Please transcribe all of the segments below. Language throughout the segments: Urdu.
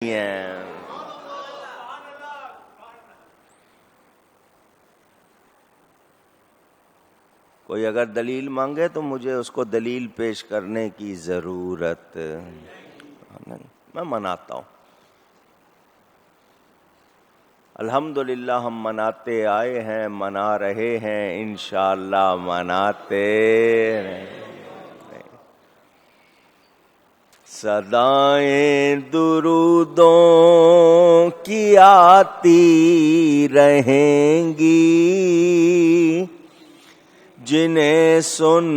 ہیں۔ کوئی اگر دلیل مانگے تو مجھے اس کو دلیل پیش کرنے کی ضرورت، میں مناتا ہوں۔ الحمدللہ ہم مناتے آئے ہیں، منا رہے ہیں، انشاءاللہ مناتے رہیں۔ صدائیں درودوں کی آتی رہیں گی، جنہیں سن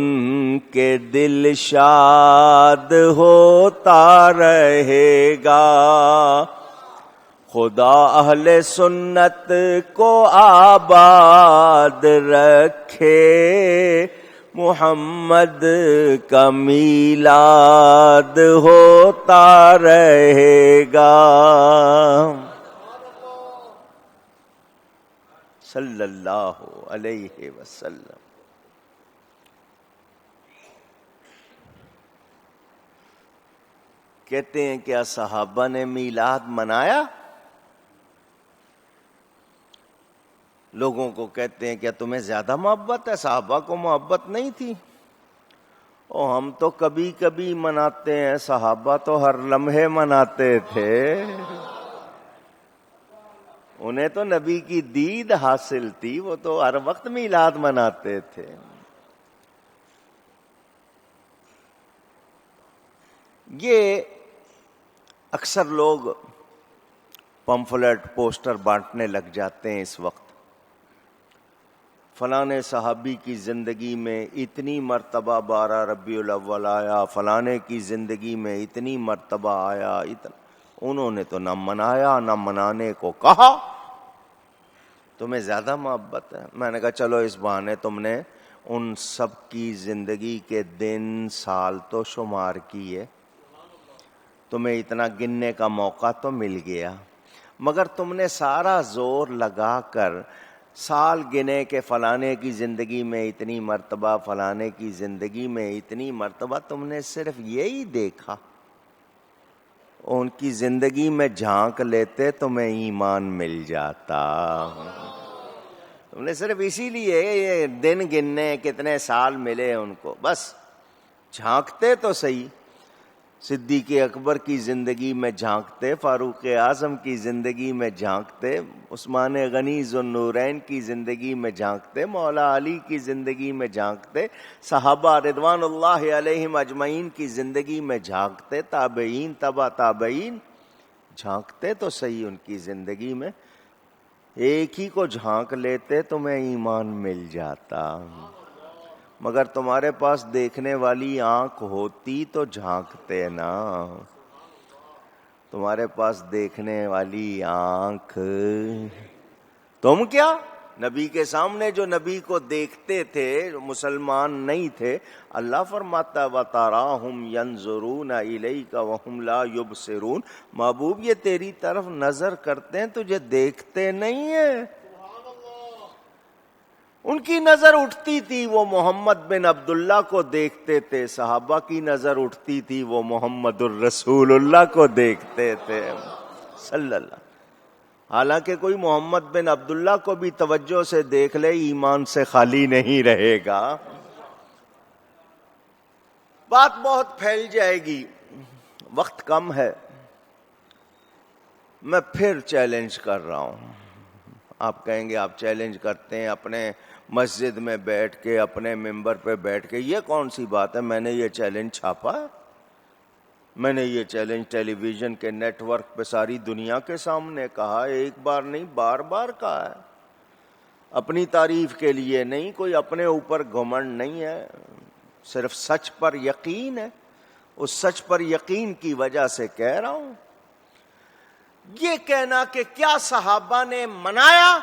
کے دل شاد ہوتا رہے گا۔ خدا اہل سنت کو آباد رکھے، محمد کا میلاد ہوتا رہے گا۔ صلی اللہ علیہ وسلم۔ کہتے ہیں کیا صحابہ نے میلاد منایا؟ لوگوں کو کہتے ہیں کیا تمہیں زیادہ محبت ہے؟ صحابہ کو محبت نہیں تھی؟ او ہم تو کبھی کبھی مناتے ہیں، صحابہ تو ہر لمحے مناتے تھے۔ انہیں تو نبی کی دید حاصل تھی، وہ تو ہر وقت میلاد مناتے تھے۔ یہ اکثر لوگ پمفلٹ پوسٹر بانٹنے لگ جاتے ہیں اس وقت، فلانے صحابی کی زندگی میں اتنی مرتبہ 12 ربیع الاول آیا، فلانے کی زندگی میں اتنی مرتبہ آیا، انہوں نے تو نہ منایا نہ منانے کو کہا، تمہیں زیادہ محبت ہے۔ میں نے کہا چلو اس بہانے تم نے ان سب کی زندگی کے دن سال تو شمار کیے، تمہیں اتنا گننے کا موقع تو مل گیا، مگر تم نے سارا زور لگا کر سال گنے کہ فلانے کی زندگی میں اتنی مرتبہ، فلانے کی زندگی میں اتنی مرتبہ، تم نے صرف یہی دیکھا۔ ان کی زندگی میں جھانک لیتے تمہیں ایمان مل جاتا۔ تم نے صرف اسی لیے یہ دن گننے کتنے سال ملے ان کو، بس جھانکتے تو صحیح۔ صدیق اکبر کی زندگی میں جھانکتے، فاروق اعظم کی زندگی میں جھانکتے، عثمان غنی ذو النورین کی زندگی میں جھانکتے، مولا علی کی زندگی میں جھانکتے، صحابہ رضوان اللہ علیہم اجمعین کی زندگی میں جھانکتے، تابعین تبع تابعین، جھانکتے تو صحیح ان کی زندگی میں، ایک ہی کو جھانک لیتے تمہیں ایمان مل جاتا۔ مگر تمہارے پاس دیکھنے والی آنکھ ہوتی تو جھانکتے نا، تمہارے پاس دیکھنے والی آنکھ، تم کیا نبی کے سامنے جو نبی کو دیکھتے تھے مسلمان نہیں تھے، اللہ فرماتا وَتَرَاهُمْ يَنْظُرُونَ إِلَيْكَ وَهُمْ لَا يُبْصِرُونَ، محبوب یہ تیری طرف نظر کرتے ہیں تجھے دیکھتے نہیں ہیں۔ ان کی نظر اٹھتی تھی وہ محمد بن عبداللہ کو دیکھتے تھے، صحابہ کی نظر اٹھتی تھی وہ محمد الرسول اللہ کو دیکھتے تھے صلی اللہ۔ حالانکہ کوئی محمد بن عبداللہ کو بھی توجہ سے دیکھ لے ایمان سے خالی نہیں رہے گا۔ بات بہت پھیل جائے گی، وقت کم ہے، میں پھر چیلنج کر رہا ہوں۔ آپ کہیں گے آپ چیلنج کرتے ہیں اپنے مسجد میں بیٹھ کے، اپنے ممبر پہ بیٹھ کے، یہ کون سی بات ہے؟ میں نے یہ چیلنج چھاپا، میں نے یہ چیلنج ٹیلی ویژن کے نیٹ ورک پہ ساری دنیا کے سامنے کہا، ایک بار نہیں بار بار کہا ہے، اپنی تعریف کے لیے نہیں، کوئی اپنے اوپر گھمنڈ نہیں ہے، صرف سچ پر یقین ہے، اس سچ پر یقین کی وجہ سے کہہ رہا ہوں۔ یہ کہنا کہ کیا صحابہ نے منایا،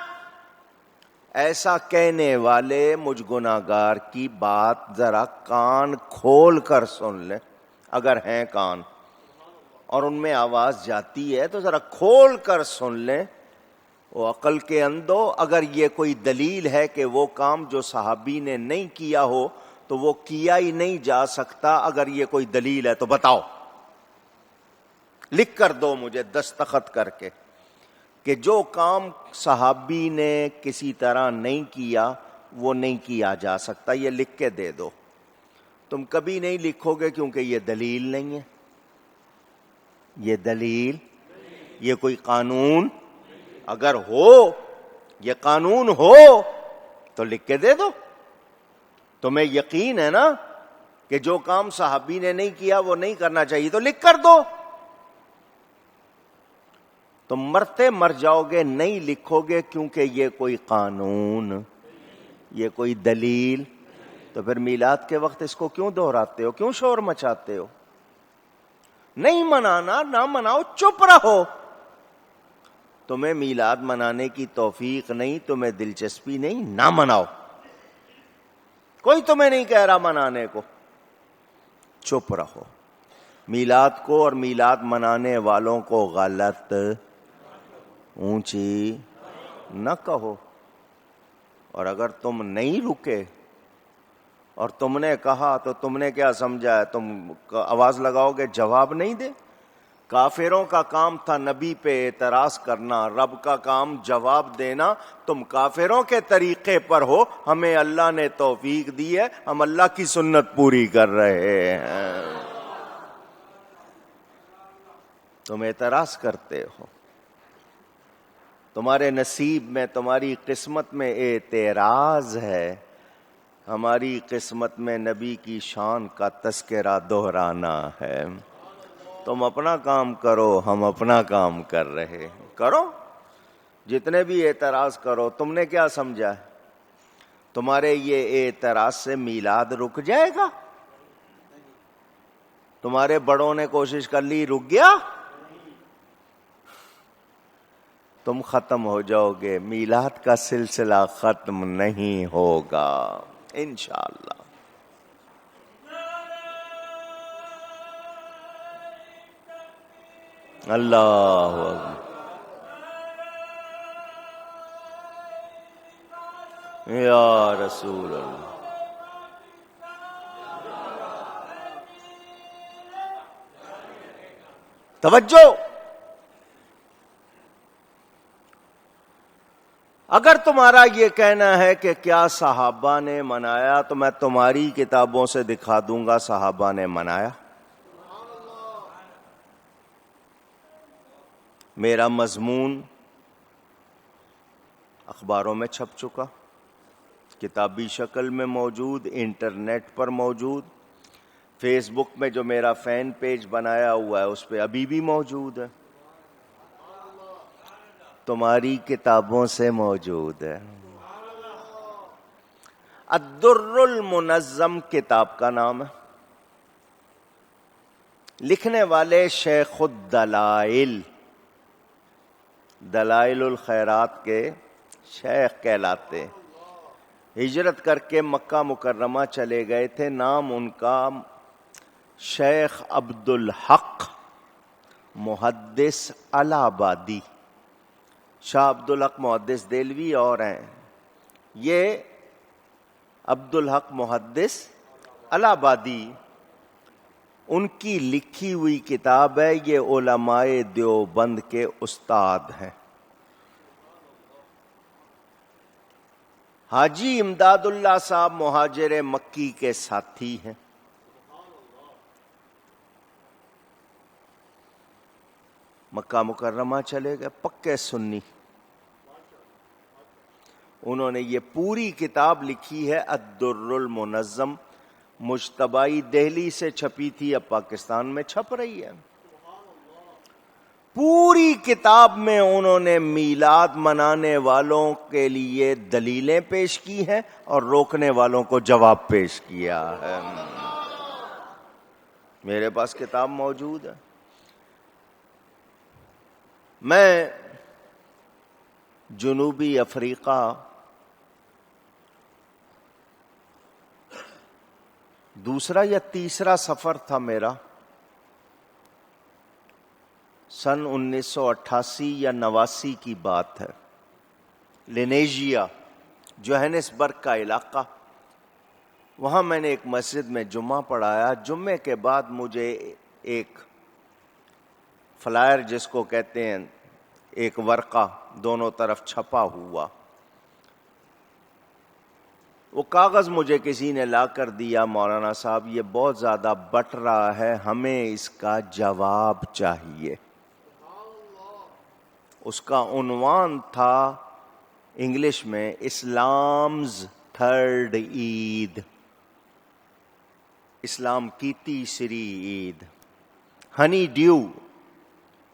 ایسا کہنے والے مجھ گناہگار کی بات ذرا کان کھول کر سن لیں، اگر ہیں کان اور ان میں آواز جاتی ہے تو ذرا کھول کر سن لیں، وہ عقل کے اندھو، اگر یہ کوئی دلیل ہے کہ وہ کام جو صحابی نے نہیں کیا ہو تو وہ کیا ہی نہیں جا سکتا، اگر یہ کوئی دلیل ہے تو بتاؤ، لکھ کر دو مجھے دستخط کر کے کہ جو کام صحابی نے کسی طرح نہیں کیا وہ نہیں کیا جا سکتا، یہ لکھ کے دے دو۔ تم کبھی نہیں لکھو گے کیونکہ یہ دلیل نہیں ہے، یہ دلیل، یہ کوئی قانون اگر ہو، یہ قانون ہو تو لکھ کے دے دو۔ تمہیں یقین ہے نا کہ جو کام صحابی نے نہیں کیا وہ نہیں کرنا چاہیے تو لکھ کر دو۔ تم مرتے مر جاؤ گے نہیں لکھو گے کیونکہ یہ کوئی قانون، یہ کوئی دلیل، تو پھر میلاد کے وقت اس کو کیوں دہراتے ہو، کیوں شور مچاتے ہو؟ نہیں منانا نہ مناؤ، چپ رہو۔ تمہیں میلاد منانے کی توفیق نہیں، تمہیں دلچسپی نہیں، نہ مناؤ، کوئی تمہیں نہیں کہہ رہا منانے کو، چپ رہو۔ میلاد کو اور میلاد منانے والوں کو غلط، اونچی نہ کہو۔ اور اگر تم نہیں رکے اور تم نے کہا تو تم نے کیا سمجھا ہے؟ تم آواز لگاؤ گے جواب نہیں دے؟ کافروں کا کام تھا نبی پہ اعتراض کرنا، رب کا کام جواب دینا۔ تم کافروں کے طریقے پر ہو، ہمیں اللہ نے توفیق دی ہے، ہم اللہ کی سنت پوری کر رہے ہیں، تم اعتراض کرتے ہو۔ تمہارے نصیب میں، تمہاری قسمت میں اعتراض ہے، ہماری قسمت میں نبی کی شان کا تذکرہ دہرانا ہے۔ تم اپنا کام کرو، ہم اپنا کام کر رہے، کرو جتنے بھی اعتراض کرو۔ تم نے کیا سمجھا ہے تمہارے یہ اعتراض سے میلاد رک جائے گا؟ تمہارے بڑوں نے کوشش کر لی، رک گیا؟ تم ختم ہو جاؤ گے، میلاد کا سلسلہ ختم نہیں ہوگا انشاءاللہ۔ اللہ اکبر، یا رسول اللہ۔ توجہ، اگر تمہارا یہ کہنا ہے کہ کیا صحابہ نے منایا، تو میں تمہاری کتابوں سے دکھا دوں گا صحابہ نے منایا۔ میرا مضمون اخباروں میں چھپ چکا، کتابی شکل میں موجود، انٹرنیٹ پر موجود، فیس بک میں جو میرا فین پیج بنایا ہوا ہے اس پہ ابھی بھی موجود ہے، تمہاری کتابوں سے موجود ہے۔ الدر المنظم کتاب کا نام ہے، لکھنے والے شیخ الدلائل، دلائل الخیرات کے شیخ کہلاتے، ہجرت کر کے مکہ مکرمہ چلے گئے تھے، نام ان کا شیخ عبد الحق محدث الہ آبادی، شاہ عبد الحق محدث دہلوی اور ہیں، یہ عبد الحق محدث الہ آبادی، ان کی لکھی ہوئی کتاب ہے، یہ علماء دیوبند کے استاد ہیں۔ حاجی امداد اللہ صاحب مہاجر مکی کے ساتھی ہیں، مکہ مکرمہ چلے گئے، پکے سنی۔ انہوں نے یہ پوری کتاب لکھی ہے الدر المنظم، مجتبائی دہلی سے چھپی تھی، اب پاکستان میں چھپ رہی ہے۔ پوری کتاب میں انہوں نے میلاد منانے والوں کے لیے دلیلیں پیش کی ہیں اور روکنے والوں کو جواب پیش کیا ہے۔ میرے پاس کتاب موجود ہے۔ میں جنوبی افریقہ دوسرا یا تیسرا سفر تھا میرا، سن 1988 یا 89 کی بات ہے، لینیجیا جوہانسبرگ کا علاقہ، وہاں میں نے ایک مسجد میں جمعہ پڑھایا۔ جمعے کے بعد مجھے ایک فلائر جس کو کہتے ہیں، ایک ورقہ دونوں طرف چھپا ہوا، وہ کاغذ مجھے کسی نے لا کر دیا، مولانا صاحب یہ بہت زیادہ بٹ رہا ہے، ہمیں اس کا جواب چاہیے۔ اس کا عنوان تھا انگلش میں اسلامز تھرڈ عید، اسلام کی تیسری عید۔ ہنی ڈیو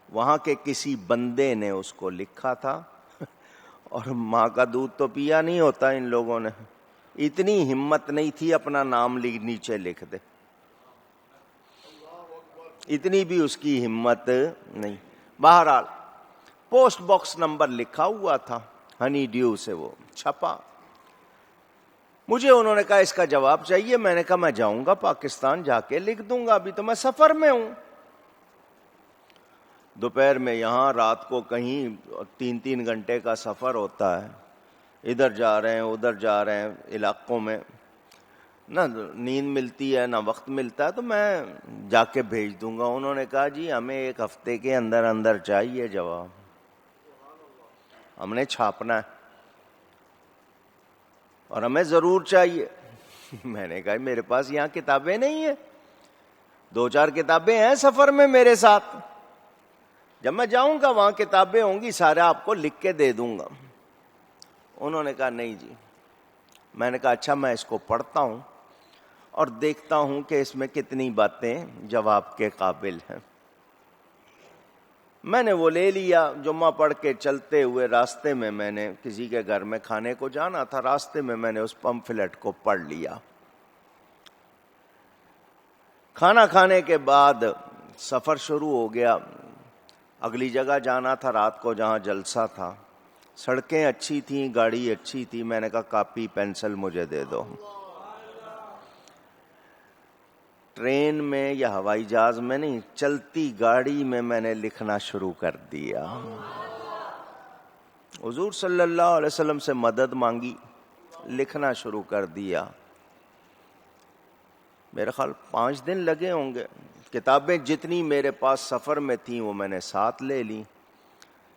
وہاں کے کسی بندے نے اس کو لکھا تھا، اور ماں کا دودھ تو پیا نہیں ہوتا ان لوگوں نے، اتنی ہمت نہیں تھی اپنا نام نیچے لکھ دے، اتنی بھی اس کی ہمت نہیں۔ بہرحال پوسٹ باکس نمبر لکھا ہوا تھا، ہنی ڈیو سے وہ چھپا۔ مجھے انہوں نے کہا اس کا جواب چاہیے، میں نے کہا میں جاؤں گا پاکستان، جا کے لکھ دوں گا، ابھی تو میں سفر میں ہوں۔ دوپہر میں یہاں، رات کو کہیں 3 گھنٹے کا سفر ہوتا ہے، ادھر جا رہے ہیں ادھر جا رہے ہیں علاقوں میں، نہ نیند ملتی ہے نہ وقت ملتا ہے، تو میں جا کے بھیج دوں گا۔ انہوں نے کہا جی ہمیں 1 ہفتے کے اندر اندر چاہیے جواب، ہم نے چھاپنا ہے اور ہمیں ضرور چاہیے۔ میں نے کہا میرے پاس یہاں کتابیں نہیں ہیں، 2-4 کتابیں ہیں سفر میں میرے ساتھ، جب میں جاؤں گا وہاں کتابیں ہوں گی، سارے آپ کو لکھ کے دے دوں گا۔ انہوں نے کہا نہیں جی۔ میں نے کہا اچھا میں اس کو پڑھتا ہوں اور دیکھتا ہوں کہ اس میں کتنی باتیں جواب کے قابل ہیں۔ میں نے وہ لے لیا، جمعہ پڑھ کے چلتے ہوئے راستے میں، میں نے کسی کے گھر میں کھانے کو جانا تھا، راستے میں میں نے اس پمفلٹ کو پڑھ لیا۔ کھانا کھانے کے بعد سفر شروع ہو گیا، اگلی جگہ جانا تھا رات کو جہاں جلسہ تھا، سڑکیں اچھی تھیں، گاڑی اچھی تھی، میں نے کہا کاپی پینسل مجھے دے دو۔ ٹرین میں یا ہوائی جہاز میں نہیں، چلتی گاڑی میں نے لکھنا شروع کر دیا۔ حضور صلی اللہ علیہ وسلم سے مدد مانگی، لکھنا شروع کر دیا۔ میرے خیال 5 دن لگے ہوں گے۔ کتابیں جتنی میرے پاس سفر میں تھیں وہ میں نے ساتھ لے لی۔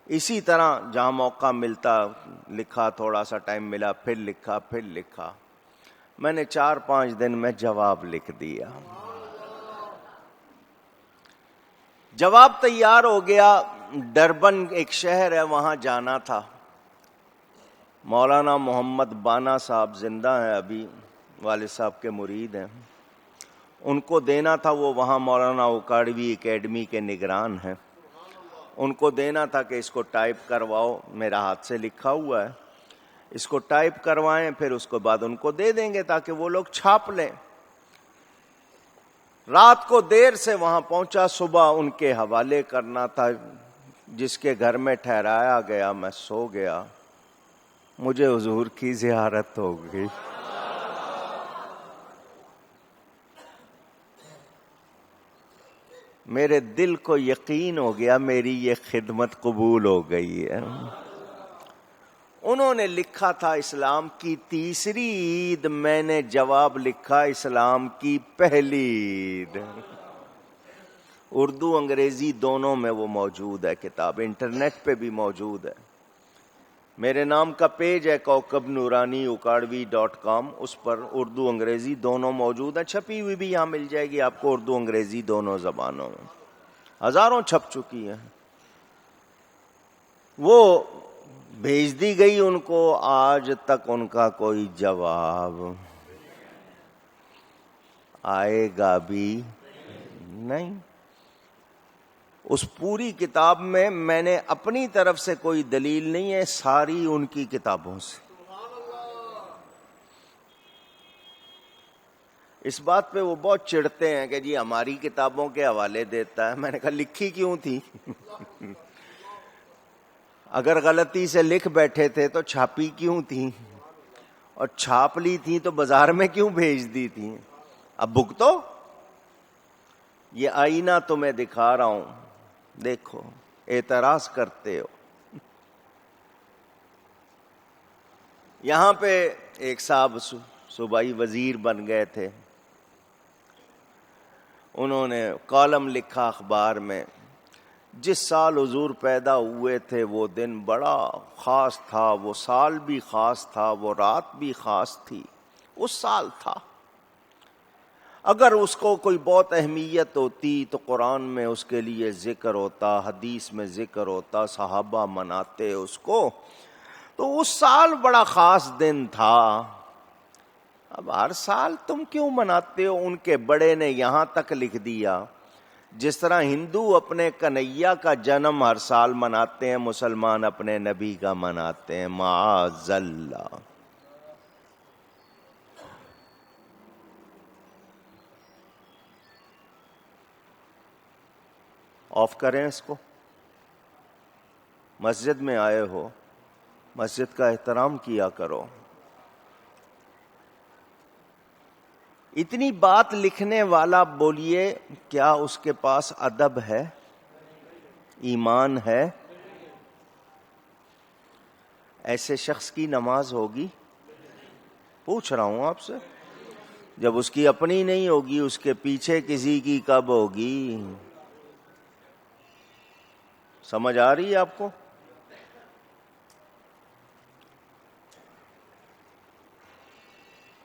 اسی طرح جہاں موقع ملتا لکھا، تھوڑا سا ٹائم ملا پھر لکھا۔ میں نے 4-5 دن میں جواب لکھ دیا۔ جواب تیار ہو گیا۔ ڈربن ایک شہر ہے، وہاں جانا تھا۔ مولانا محمد بانا صاحب زندہ ہیں ابھی، والد صاحب کے مرید ہیں، ان کو دینا تھا، وہ وہاں مولانا اکاڑوی اکیڈمی کے نگران ہیں، ان کو دینا تھا کہ اس کو ٹائپ کرواؤ، میرا ہاتھ سے لکھا ہوا ہے، اس کو ٹائپ کروائیں، پھر اس کے بعد ان کو دے دیں گے تاکہ وہ لوگ چھاپ لیں۔ رات کو دیر سے وہاں پہنچا، صبح ان کے حوالے کرنا تھا، جس کے گھر میں ٹھہرایا گیا، میں سو گیا، مجھے حضور کی زیارت ہو گئی۔ میرے دل کو یقین ہو گیا میری یہ خدمت قبول ہو گئی ہے۔ انہوں نے لکھا تھا اسلام کی تیسری عید، میں نے جواب لکھا اسلام کی پہلی عید۔ اردو انگریزی دونوں میں وہ موجود ہے کتاب، انٹرنیٹ پہ بھی موجود ہے۔ میرے نام کا پیج ہے کوکب نورانی ukadvi.com، اس پر اردو انگریزی دونوں موجود ہیں، چھپی ہوئی بھی یہاں مل جائے گی آپ کو، اردو انگریزی دونوں زبانوں میں، ہزاروں چھپ چکی ہیں۔ وہ بھیج دی گئی ان کو، آج تک ان کا کوئی جواب آئے گا بھی نہیں۔ اس پوری کتاب میں میں نے اپنی طرف سے کوئی دلیل نہیں ہے، ساری ان کی کتابوں سے۔ اس بات پہ وہ بہت چڑھتے ہیں کہ جی ہماری کتابوں کے حوالے دیتا ہے۔ میں نے کہا لکھی کیوں تھی؟ اگر غلطی سے لکھ بیٹھے تھے تو چھاپی کیوں تھی؟ اور چھاپ لی تھی تو بازار میں کیوں بھیج دی تھی؟ اب بھگتو۔ یہ آئینہ تمہیں دکھا رہا ہوں، دیکھو، اعتراض کرتے ہو۔ یہاں پہ ایک صاحب صوبائی وزیر بن گئے تھے، انہوں نے کالم لکھا اخبار میں جس سال حضور پیدا ہوئے تھے وہ دن بڑا خاص تھا، وہ سال بھی خاص تھا، وہ رات بھی خاص تھی، اس سال تھا۔ اگر اس کو کوئی بہت اہمیت ہوتی تو قرآن میں اس کے لیے ذکر ہوتا، حدیث میں ذکر ہوتا، صحابہ مناتے اس کو، تو اس سال بڑا خاص دن تھا۔ اب ہر سال تم کیوں مناتے ہو؟ ان کے بڑے نے یہاں تک لکھ دیا، جس طرح ہندو اپنے کنہیا کا جنم ہر سال مناتے ہیں، مسلمان اپنے نبی کا مناتے ہیں، معاذ اللہ۔ آف کریں اس کو۔ مسجد میں آئے ہو، مسجد کا احترام کیا کرو۔ اتنی بات لکھنے والا بولیے کیا اس کے پاس ادب ہے، ایمان ہے؟ ایسے شخص کی نماز ہوگی؟ پوچھ رہا ہوں آپ سے۔ جب اس کی اپنی نہیں ہوگی، اس کے پیچھے کسی کی کب ہوگی؟ سمجھ آ رہی ہے آپ کو؟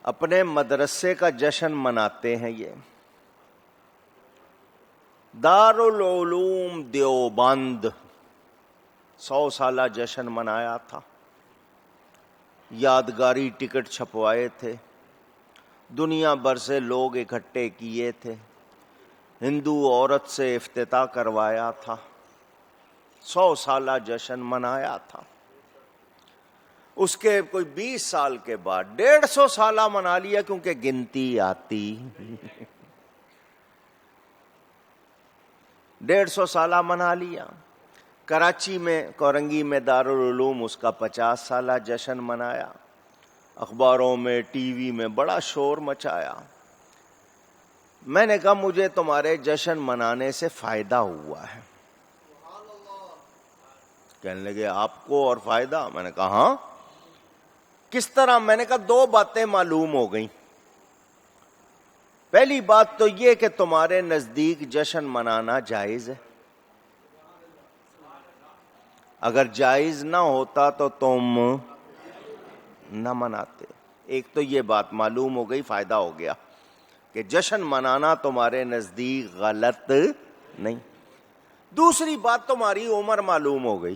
اپنے مدرسے کا جشن مناتے ہیں یہ۔ دارالعلوم دیوبند 100 سالہ جشن منایا تھا، یادگاری ٹکٹ چھپوائے تھے، دنیا بھر سے لوگ اکٹھے کیے تھے، ہندو عورت سے افتتاح کروایا تھا، 100 سالہ جشن منایا تھا۔ اس کے کوئی 20 سال کے بعد 150 سالہ منا لیا، کیونکہ گنتی آتی 150 سالہ منا لیا۔ کراچی میں کورنگی میں دارالعلوم اس کا 50 سالہ جشن منایا، اخباروں میں ٹی وی میں بڑا شور مچایا۔ میں نے کہا مجھے تمہارے جشن منانے سے فائدہ ہوا ہے۔ کہنے لگے آپ کو اور فائدہ؟ میں نے کہا ہاں۔ کس طرح؟ میں نے کہا 2 باتیں معلوم ہو گئیں۔ پہلی بات تو یہ کہ تمہارے نزدیک جشن منانا جائز ہے، اگر جائز نہ ہوتا تو تم نہ مناتے۔ ایک تو یہ بات معلوم ہو گئی، فائدہ ہو گیا کہ جشن منانا تمہارے نزدیک غلط نہیں۔ دوسری بات تمہاری عمر معلوم ہو گئی،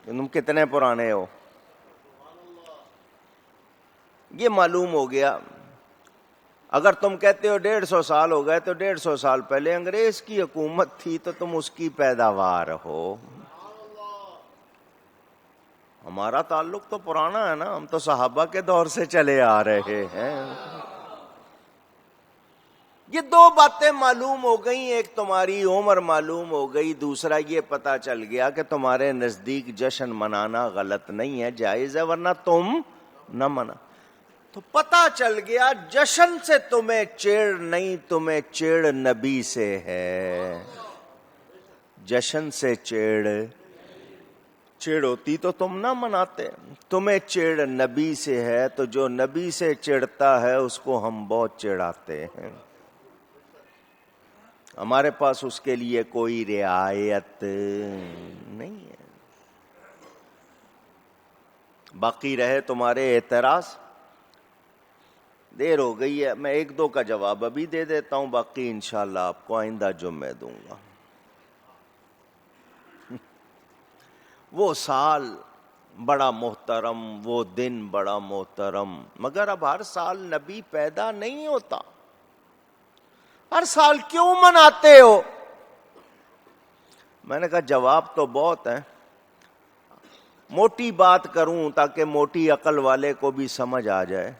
تم کتنے پرانے ہو یہ معلوم ہو گیا۔ اگر تم کہتے ہو 150 سال ہو گئے تو 150 سال پہلے انگریز کی حکومت تھی تو تم اس کی پیداوار ہو۔ ہمارا تعلق تو پرانا ہے نا، ہم تو صحابہ کے دور سے چلے آ رہے ہیں۔ یہ 2 باتیں معلوم ہو گئیں، ایک تمہاری عمر معلوم ہو گئی، دوسرا یہ پتا چل گیا کہ تمہارے نزدیک جشن منانا غلط نہیں ہے، جائز ہے، ورنہ تم نہ منا۔ تو پتا چل گیا جشن سے تمہیں چیڑ نہیں، تمہیں چیڑ نبی سے ہے۔ جشن سے چیڑ ہوتی تو تم نہ مناتے، تمہیں چیڑ نبی سے ہے، تو جو نبی سے چڑھتا ہے اس کو ہم بہت چڑھاتے ہیں، ہمارے پاس اس کے لیے کوئی رعایت نہیں ہے۔ باقی رہے تمہارے اعتراض، دیر ہو گئی ہے، میں 1-2 کا جواب ابھی دے دیتا ہوں، باقی انشاءاللہ آپ کو آئندہ جمعے دوں گا۔ وہ سال بڑا محترم، وہ دن بڑا محترم، مگر اب ہر سال نبی پیدا نہیں ہوتا، ہر سال کیوں مناتے ہو؟ میں نے کہا جواب تو بہت ہے، موٹی بات کروں تاکہ موٹی عقل والے کو بھی سمجھ آ جائے۔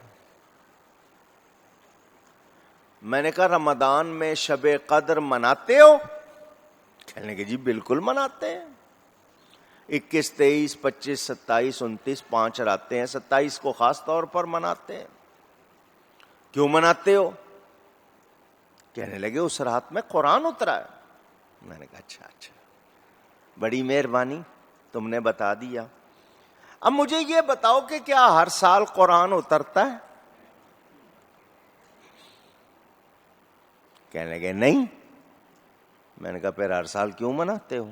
میں نے کہا رمضان میں شب قدر مناتے ہو؟ کہنے کہ جی بالکل مناتے ہیں، 21، 23، 25، 27، 29، 5 راتیں ہیں، 27 کو خاص طور پر مناتے ہیں۔ کیوں مناتے ہو؟ کہنے لگے اس رات میں قرآن اترا ہے۔ میں نے کہا اچھا، بڑی مہربانی، تم نے بتا دیا۔ اب مجھے یہ بتاؤ کہ کیا ہر سال قرآن اترتا ہے؟ کہنے لگے نہیں۔ میں نے کہا پھر ہر سال کیوں مناتے ہو؟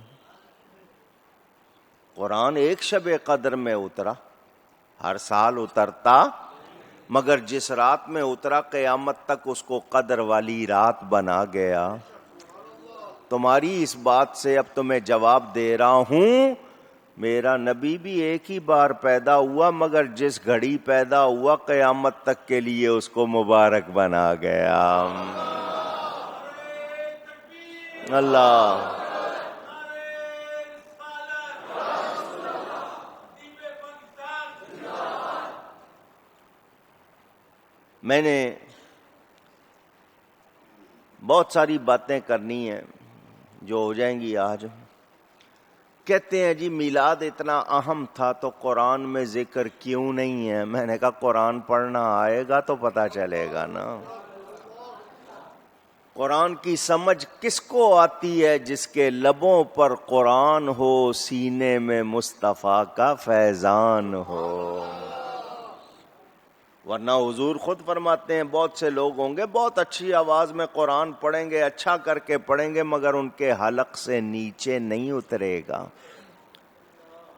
قرآن ایک شب قدر میں اترا، ہر سال اترتا، مگر جس رات میں اترا قیامت تک اس کو قدر والی رات بنا گیا۔ تمہاری اس بات سے اب تو میں جواب دے رہا ہوں، میرا نبی بھی ایک ہی بار پیدا ہوا، مگر جس گھڑی پیدا ہوا قیامت تک کے لیے اس کو مبارک بنا گیا۔ اللہ میں نے بہت ساری باتیں کرنی ہیں جو ہو جائیں گی آج۔ کہتے ہیں جی میلاد اتنا اہم تھا تو قرآن میں ذکر کیوں نہیں ہے؟ میں نے کہا قرآن پڑھنا آئے گا تو پتہ چلے گا نا۔ قرآن کی سمجھ کس کو آتی ہے؟ جس کے لبوں پر قرآن ہو، سینے میں مصطفیٰ کا فیضان ہو۔ ورنہ حضور خود فرماتے ہیں بہت سے لوگ ہوں گے بہت اچھی آواز میں قرآن پڑھیں گے، اچھا کر کے پڑھیں گے، مگر ان کے حلق سے نیچے نہیں اترے گا۔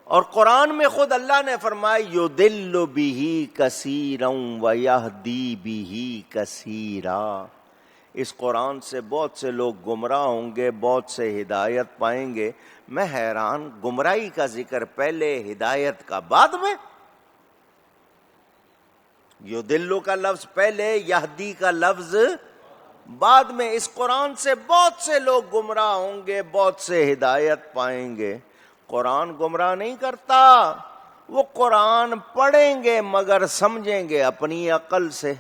اور قرآن میں خود اللہ نے فرمایا یضل بہ کثیرا ویہدی بہ کثیرا، اس قرآن سے بہت سے لوگ گمراہ ہوں گے، بہت سے ہدایت پائیں گے۔ میں حیران، گمراہی کا ذکر پہلے، ہدایت کا بعد میں؟ یضل کا لفظ پہلے، یہدی کا لفظ بعد میں۔ اس قرآن سے بہت سے لوگ گمراہ ہوں گے، بہت سے ہدایت پائیں گے۔ قرآن گمراہ نہیں کرتا، وہ قرآن پڑھیں گے مگر سمجھیں گے اپنی عقل سے،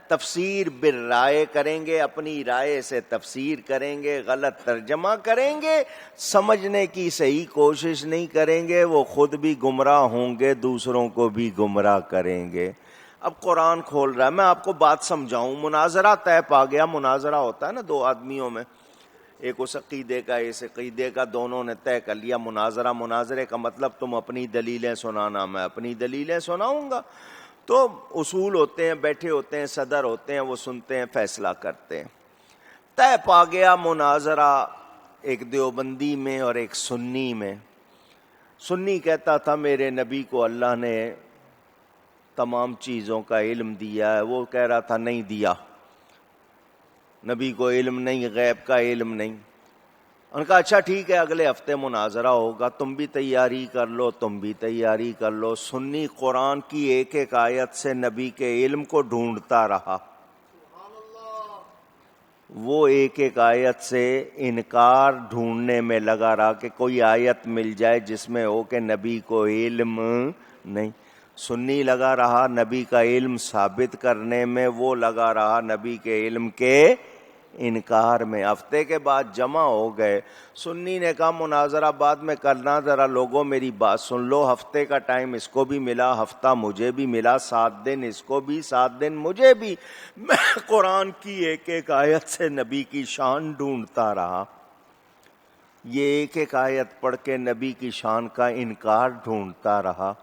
تفسیر بالرائے کریں گے، اپنی رائے سے تفسیر کریں گے، غلط ترجمہ کریں گے، سمجھنے کی صحیح کوشش نہیں کریں گے، وہ خود بھی گمراہ ہوں گے، دوسروں کو بھی گمراہ کریں گے۔ اب قرآن کھول رہا ہے، میں آپ کو بات سمجھاؤں۔ مناظرہ طے پا گیا، مناظرہ ہوتا ہے نا دو آدمیوں میں، ایک اس عقیدے کا اس عقیدے کا، دونوں نے طے کر لیا مناظرہ۔ مناظرے کا مطلب تم اپنی دلیلیں سنانا، میں اپنی دلیلیں سناؤں گا۔ تو اصول ہوتے ہیں، بیٹھے ہوتے ہیں، صدر ہوتے ہیں، وہ سنتے ہیں، فیصلہ کرتے ہیں۔ طے پا گیا مناظرہ ایک دیوبندی میں اور ایک سنی میں۔ سنی کہتا تھا میرے نبی کو اللہ نے تمام چیزوں کا علم دیا ہے، وہ کہہ رہا تھا نہیں دیا، نبی کو علم نہیں، غیب کا علم نہیں۔ ان کا اچھا ٹھیک ہے، اگلے ہفتے مناظرہ ہوگا، تم بھی تیاری کر لو، تم بھی تیاری کر لو۔ سنی قرآن کی ایک ایک آیت سے نبی کے علم کو ڈھونڈتا رہا، وہ ایک ایک آیت سے انکار ڈھونڈنے میں لگا رہا کہ کوئی آیت مل جائے جس میں ہو کہ نبی کو علم نہیں۔ سنی لگا رہا نبی کا علم ثابت کرنے میں، وہ لگا رہا نبی کے علم کے انکار میں۔ ہفتے کے بعد جمع ہو گئے، سنی نے کہا مناظرہ بعد میں کرنا، ذرا لوگوں میری بات سن لو، ہفتے کا ٹائم اس کو بھی ملا، ہفتہ مجھے بھی ملا، 7 دن اس کو بھی، 7 دن مجھے بھی۔ میں قرآن کی ایک ایک آیت سے نبی کی شان ڈھونڈتا رہا، یہ ایک ایک آیت پڑھ کے نبی کی شان کا انکار ڈھونڈتا رہا۔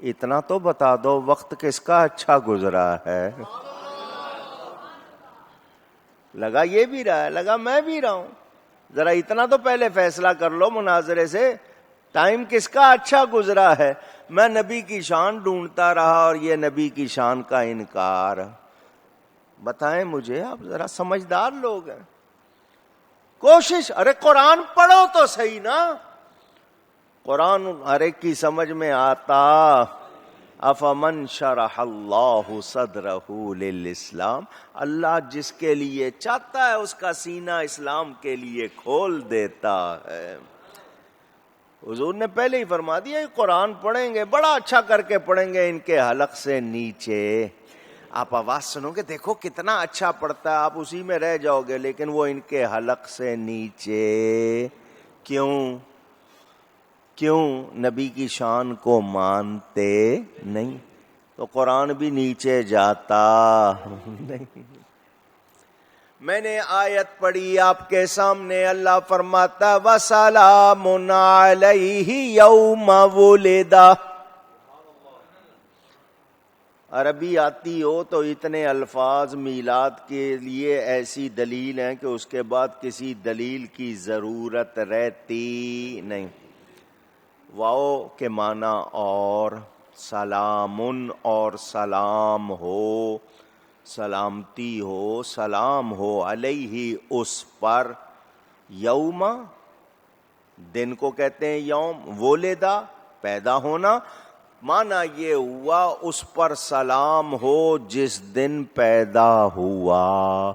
اتنا تو بتا دو وقت کس کا اچھا گزرا ہے؟ لگا یہ بھی رہا ہے، لگا میں بھی رہا ہوں، ذرا اتنا تو پہلے فیصلہ کر لو مناظرے سے، ٹائم کس کا اچھا گزرا ہے؟ میں نبی کی شان ڈھونڈتا رہا اور یہ نبی کی شان کا انکار۔ بتائیں مجھے، آپ ذرا سمجھدار لوگ ہیں، کوشش، ارے قرآن پڑھو تو صحیح نا، قرآن ہر ایک کی سمجھ میں آتا۔ افمن شرح اللہ صدرہ للاسلام، اللہ جس کے لیے چاہتا ہے اس کا سینہ اسلام کے لیے کھول دیتا ہے۔ حضور نے پہلے ہی فرما دیا قرآن پڑھیں گے، بڑا اچھا کر کے پڑھیں گے، ان کے حلق سے نیچے۔ آپ آواز سنو گے، دیکھو کتنا اچھا پڑھتا ہے، آپ اسی میں رہ جاؤ گے، لیکن وہ ان کے حلق سے نیچے۔ کیوں؟ نبی کی شان کو مانتے نہیں، تو قرآن بھی نیچے جاتا نہیں۔ میں نے آیت پڑھی آپ کے سامنے، اللہ فرماتا وَسَلَامٌ عَلَيْهِ يَوْمَ وُلِدَ، عربی آتی ہو تو اتنے الفاظ میلاد کے لیے ایسی دلیل ہیں کہ اس کے بعد کسی دلیل کی ضرورت رہتی نہیں. واؤ کے معنی اور سلامن اور سلام ہو، سلامتی ہو، سلام ہو، علیہ اس پر، یوم دن کو کہتے ہیں یوم، ولدا پیدا ہونا، مانا یہ ہوا اس پر سلام ہو جس دن پیدا ہوا،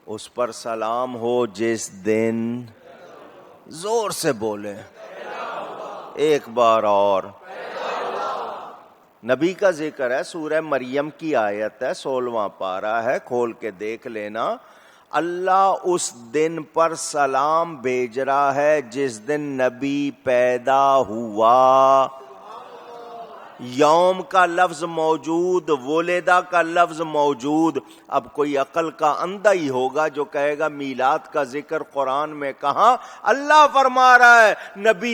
اس پر سلام ہو جس دن، زور سے بولیں ایک بار اور. نبی کا ذکر ہے، سورہ مریم کی آیت ہے، 16واں پارہ ہے، کھول کے دیکھ لینا. اللہ اس دن پر سلام بھیج رہا ہے جس دن نبی پیدا ہوا. یوم کا لفظ موجود، ولدہ کا لفظ موجود. اب کوئی عقل کا اندھا ہی ہوگا جو کہے گا میلاد کا ذکر قرآن میں کہاں؟ اللہ فرما رہا ہے نبی